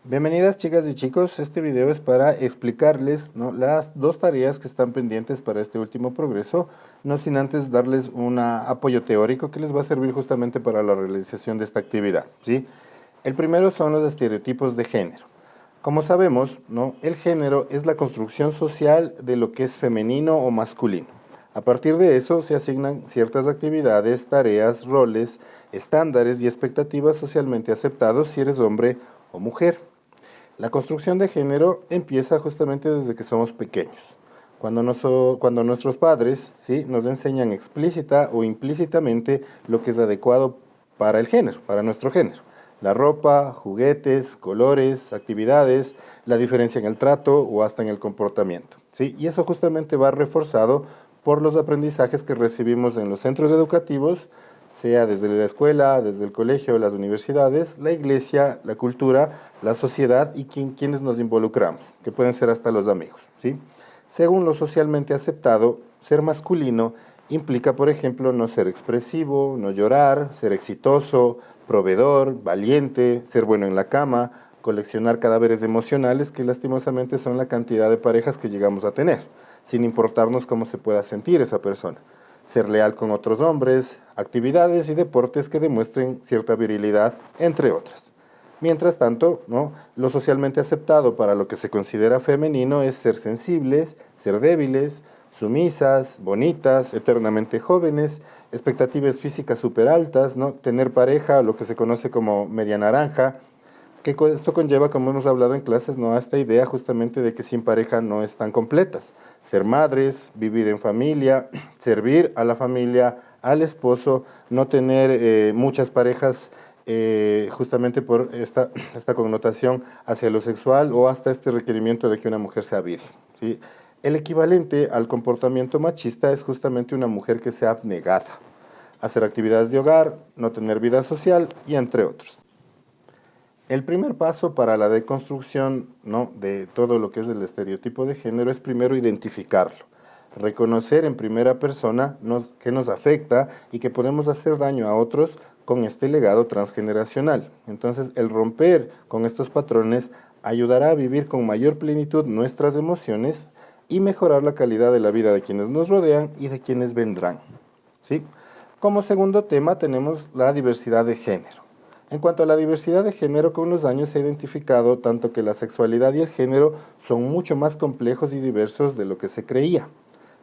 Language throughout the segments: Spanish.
Bienvenidas chicas y chicos, este video es para explicarles, ¿no?, las dos tareas que están pendientes para este último progreso, no sin antes darles un apoyo teórico que les va a servir justamente para la realización de esta actividad, ¿sí? El primero son los estereotipos de género. Como sabemos, ¿no?, el género es la construcción social de lo que es femenino o masculino. A partir de eso se asignan ciertas actividades, tareas, roles, estándares y expectativas socialmente aceptados si eres hombre o mujer. La construcción de género empieza justamente desde que somos pequeños, cuando nuestros padres, ¿sí?, nos enseñan explícita o implícitamente lo que es adecuado para el género, para nuestro género. La ropa, juguetes, colores, actividades, la diferencia en el trato o hasta en el comportamiento, ¿sí? Y eso justamente va reforzado por los aprendizajes que recibimos en los centros educativos, sea desde la escuela, desde el colegio, las universidades, la iglesia, la cultura, la sociedad y quienes nos involucramos, que pueden ser hasta los amigos, ¿sí? Según lo socialmente aceptado, ser masculino implica, por ejemplo, no ser expresivo, no llorar, ser exitoso, proveedor, valiente, ser bueno en la cama, coleccionar cadáveres emocionales, que lastimosamente son la cantidad de parejas que llegamos a tener, sin importarnos cómo se pueda sentir esa persona. Ser leal con otros hombres, actividades y deportes que demuestren cierta virilidad, entre otras. Mientras tanto, ¿no?, lo socialmente aceptado para lo que se considera femenino es ser sensibles, ser débiles, sumisas, bonitas, eternamente jóvenes, expectativas físicas súper altas, ¿no?, tener pareja, lo que se conoce como media naranja, que esto conlleva, como hemos hablado en clases, ¿no?, a esta idea justamente de que sin pareja no están completas. Ser madres, vivir en familia, servir a la familia, al esposo, no tener muchas parejas justamente por esta connotación hacia lo sexual o hasta este requerimiento de que una mujer sea virgen, ¿sí? El equivalente al comportamiento machista es justamente una mujer que sea abnegada, hacer actividades de hogar, no tener vida social y entre otros. El primer paso para la deconstrucción, ¿no?, de todo lo que es el estereotipo de género es primero identificarlo, reconocer en primera persona que nos afecta y que podemos hacer daño a otros con este legado transgeneracional. Entonces, el romper con estos patrones ayudará a vivir con mayor plenitud nuestras emociones y mejorar la calidad de la vida de quienes nos rodean y de quienes vendrán, ¿sí? Como segundo tema tenemos la diversidad de género. En cuanto a la diversidad de género, con los años se ha identificado tanto que la sexualidad y el género son mucho más complejos y diversos de lo que se creía.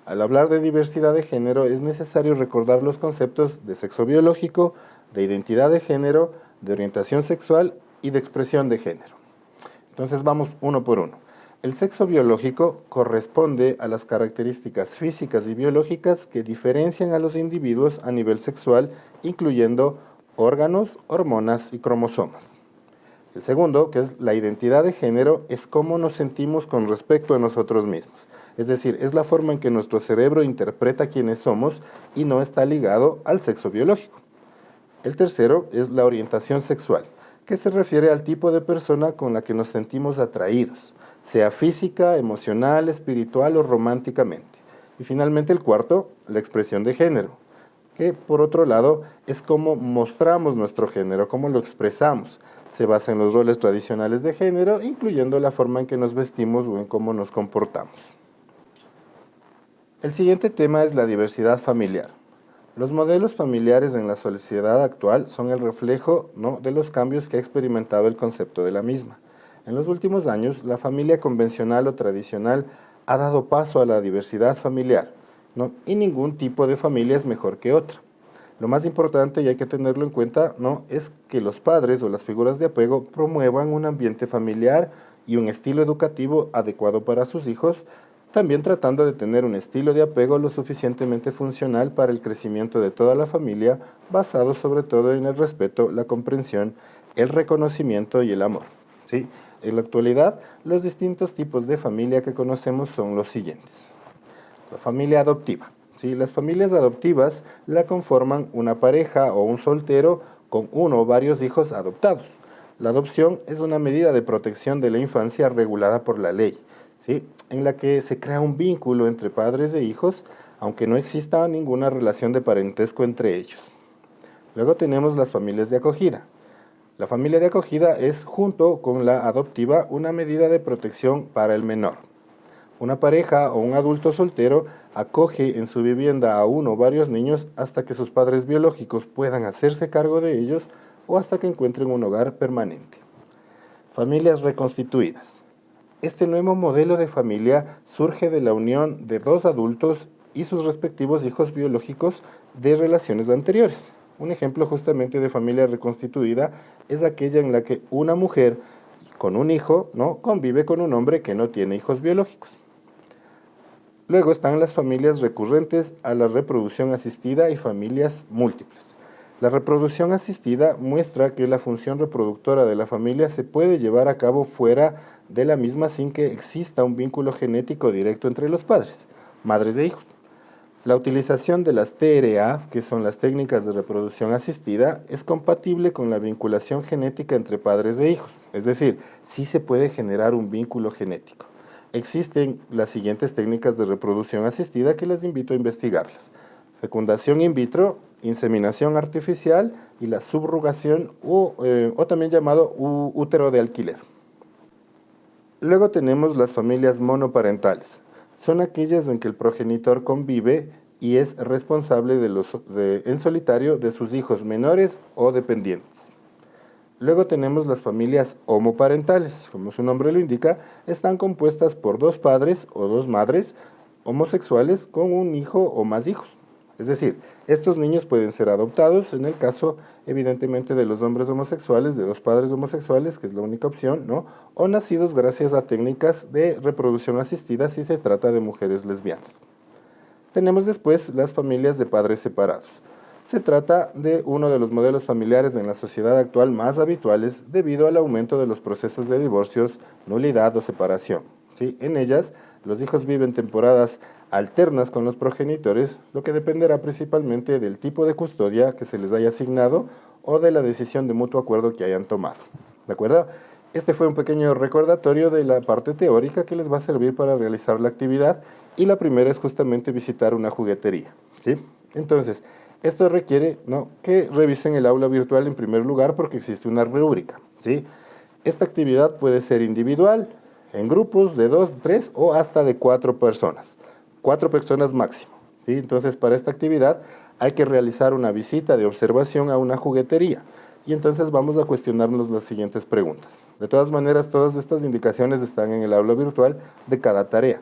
Al hablar de diversidad de género es necesario recordar los conceptos de sexo biológico, de identidad de género, de orientación sexual y de expresión de género. Entonces vamos uno por uno. El sexo biológico corresponde a las características físicas y biológicas que diferencian a los individuos a nivel sexual, incluyendo órganos, hormonas y cromosomas. El segundo, que es la identidad de género, es cómo nos sentimos con respecto a nosotros mismos. Es decir, es la forma en que nuestro cerebro interpreta quiénes somos y no está ligado al sexo biológico. El tercero es la orientación sexual, que se refiere al tipo de persona con la que nos sentimos atraídos, sea física, emocional, espiritual o románticamente. Y finalmente el cuarto, la expresión de género, que por otro lado es cómo mostramos nuestro género, cómo lo expresamos. Se basa en los roles tradicionales de género, incluyendo la forma en que nos vestimos o en cómo nos comportamos. El siguiente tema es la diversidad familiar. Los modelos familiares en la sociedad actual son el reflejo, ¿no?, de los cambios que ha experimentado el concepto de la misma. En los últimos años, la familia convencional o tradicional ha dado paso a la diversidad familiar, ¿no?, y ningún tipo de familia es mejor que otra. Lo más importante, y hay que tenerlo en cuenta, ¿no?, es que los padres o las figuras de apego promuevan un ambiente familiar y un estilo educativo adecuado para sus hijos, también tratando de tener un estilo de apego lo suficientemente funcional para el crecimiento de toda la familia, basado sobre todo en el respeto, la comprensión, el reconocimiento y el amor, ¿sí? En la actualidad, los distintos tipos de familia que conocemos son los siguientes. La familia adoptiva. ¿Sí? Las familias adoptivas la conforman una pareja o un soltero con uno o varios hijos adoptados. La adopción es una medida de protección de la infancia regulada por la ley, ¿sí?, en la que se crea un vínculo entre padres e hijos, aunque no exista ninguna relación de parentesco entre ellos. Luego tenemos las familias de acogida. La familia de acogida es, junto con la adoptiva, una medida de protección para el menor. Una pareja o un adulto soltero acoge en su vivienda a uno o varios niños hasta que sus padres biológicos puedan hacerse cargo de ellos o hasta que encuentren un hogar permanente. Familias reconstituidas. Este nuevo modelo de familia surge de la unión de dos adultos y sus respectivos hijos biológicos de relaciones anteriores. Un ejemplo justamente de familia reconstituida es aquella en la que una mujer con un hijo, ¿no?, convive con un hombre que no tiene hijos biológicos. Luego están las familias recurrentes a la reproducción asistida y familias múltiples. La reproducción asistida muestra que la función reproductora de la familia se puede llevar a cabo fuera de la misma sin que exista un vínculo genético directo entre los padres, madres e hijos. La utilización de las TRA, que son las técnicas de reproducción asistida, es compatible con la vinculación genética entre padres e hijos, es decir, sí se puede generar un vínculo genético. Existen las siguientes técnicas de reproducción asistida que les invito a investigarlas: fecundación in vitro, inseminación artificial y la subrogación o también llamado útero de alquiler. Luego tenemos las familias monoparentales. Son aquellas en que el progenitor convive y es responsable en solitario de sus hijos menores o dependientes. Luego tenemos las familias homoparentales. Como su nombre lo indica, están compuestas por dos padres o dos madres homosexuales con un hijo o más hijos. Es decir, estos niños pueden ser adoptados en el caso, evidentemente, de los hombres homosexuales, de dos padres homosexuales, que es la única opción, ¿no?, o nacidos gracias a técnicas de reproducción asistida si se trata de mujeres lesbianas. Tenemos después las familias de padres separados. Se trata de uno de los modelos familiares en la sociedad actual más habituales debido al aumento de los procesos de divorcios, nulidad o separación, ¿sí? En ellas, los hijos viven temporadas alternas con los progenitores, lo que dependerá principalmente del tipo de custodia que se les haya asignado o de la decisión de mutuo acuerdo que hayan tomado. ¿De acuerdo? Este fue un pequeño recordatorio de la parte teórica que les va a servir para realizar la actividad, y la primera es justamente visitar una juguetería, ¿sí? Entonces, esto requiere, ¿no?, que revisen el aula virtual en primer lugar porque existe una rúbrica, ¿sí? Esta actividad puede ser individual, en grupos de 2, 3 o hasta de 4 personas. 4 personas máximo, ¿sí? Entonces, para esta actividad hay que realizar una visita de observación a una juguetería. Y entonces vamos a cuestionarnos las siguientes preguntas. De todas maneras, todas estas indicaciones están en el aula virtual de cada tarea.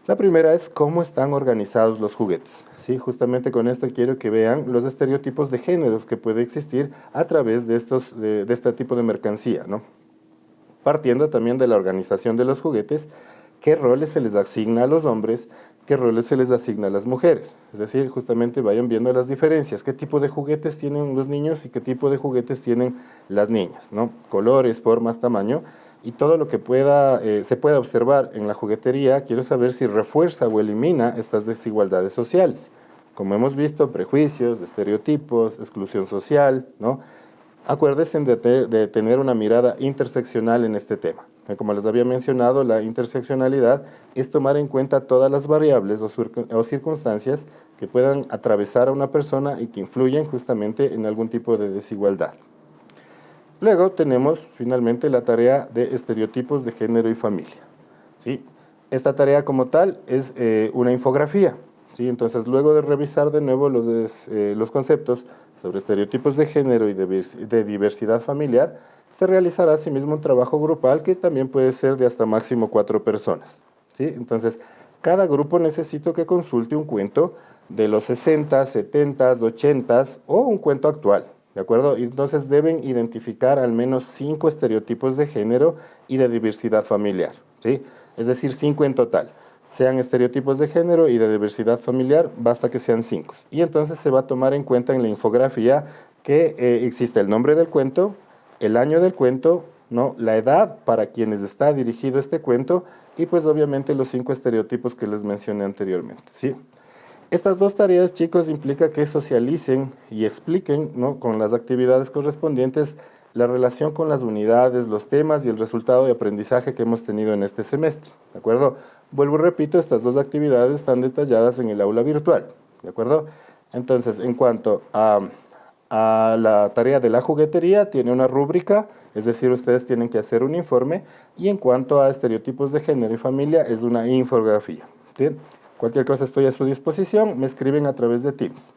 La primera es cómo están organizados los juguetes, ¿sí? Justamente con esto quiero que vean los estereotipos de géneros que puede existir a través de este tipo de mercancía, ¿no? Partiendo también de la organización de los juguetes, qué roles se les asigna a los hombres, qué roles se les asigna a las mujeres. Es decir, justamente vayan viendo las diferencias, qué tipo de juguetes tienen los niños y qué tipo de juguetes tienen las niñas, ¿no? Colores, formas, tamaño, y todo lo que se pueda observar en la juguetería, quiero saber si refuerza o elimina estas desigualdades sociales. Como hemos visto, prejuicios, estereotipos, exclusión social, ¿no? Acuérdense de tener una mirada interseccional en este tema. Como les había mencionado, la interseccionalidad es tomar en cuenta todas las variables o circunstancias que puedan atravesar a una persona y que influyen justamente en algún tipo de desigualdad. Luego tenemos finalmente la tarea de estereotipos de género y familia, ¿sí? Esta tarea como tal es una infografía, ¿sí? Entonces, luego de revisar de nuevo los conceptos sobre estereotipos de género y de diversidad familiar, se realizará asimismo un trabajo grupal que también puede ser de hasta máximo 4 personas, ¿sí? Entonces, cada grupo necesita que consulte un cuento de los 60, 70, 80 o un cuento actual, ¿de acuerdo? Y entonces deben identificar al menos 5 estereotipos de género y de diversidad familiar, ¿sí? Es decir, 5 en total. Sean estereotipos de género y de diversidad familiar, basta que sean 5. Y entonces se va a tomar en cuenta en la infografía que existe el nombre del cuento, el año del cuento, ¿no?, la edad para quienes está dirigido este cuento y pues obviamente los 5 estereotipos que les mencioné anteriormente, ¿sí? Estas dos tareas, chicos, implica que socialicen y expliquen, ¿no?, con las actividades correspondientes la relación con las unidades, los temas y el resultado de aprendizaje que hemos tenido en este semestre, ¿de acuerdo? Vuelvo y repito, estas dos actividades están detalladas en el aula virtual, ¿de acuerdo? Entonces, en cuanto a La tarea de la juguetería tiene una rúbrica, es decir, ustedes tienen que hacer un informe, y en cuanto a estereotipos de género y familia, es una infografía. ¿Bien? Cualquier cosa estoy a su disposición, me escriben a través de Teams.